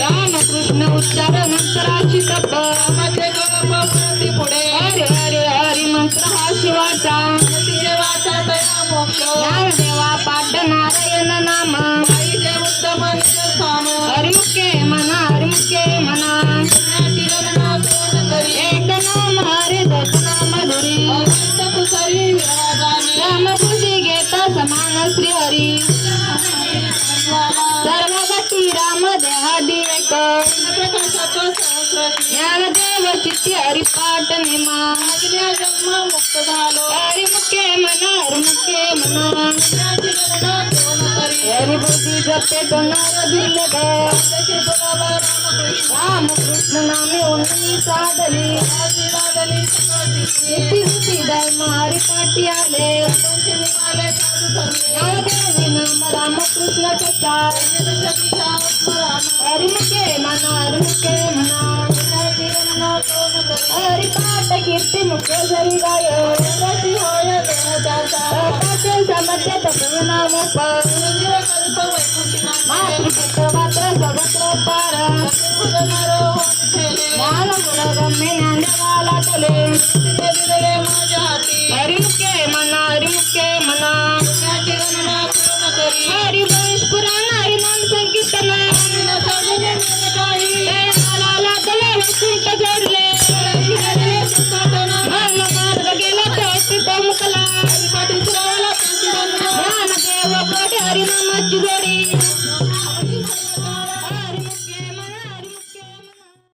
रामकृष्ण उच्चार नंतराची तप रामाचे कळप पुढे हरे हरे हरी मंत्र हा शिवाचा तिचे वाचा तया मोक्ष ज्ञानदेवा पाठ नारायण नाम पाहिजे उत्तम स्थान हरिमुखे म्हणा हरिमुखे म्हणा पुण्याची गणना तोंड करी एक नाम हरे दस नाम धुरी अनंत कुसरी विराजाने रामबुद्धी घेता समान श्री हरी सर्व गती राम देहादी एक प्रकाशाचं सहस्र ज्ञानदेव चित्ती हरिपाठ निमा आज्ञा जन्म मुक्त झालो हरिमुखे म्हणा हरिमुखे म्हणा पुण्याची गणना तोंड करी हरिबुद्धी जपे तो नर दुर्लभ जशी तुला रामकृष्ण रामकृष्ण नामे उन्नी साधली आशीर्वादली सकळ सिद्धी नित्य धर्म हरिपाठी आले तुमचे निघाले साधू धर्मी ज्ञानदेवी नाम रामकृष्ण कथा शक्तीचा राम हरिमुखे म्हणा हरिमुखे म्हणा पुण्याची गणना तोंड करी हरिपाठ कीर्ती मुखे जरी गाय जशी होय देह त्याचा काचे समर्थ तत्वनाम जीव कल्प वैकुंठी मातृपित्र मात्र सर्वत्र पार नरो होऊन ठेले ज्ञान गुण गम्य ज्ञानदेवाला तले तिने दिलेले माझ्या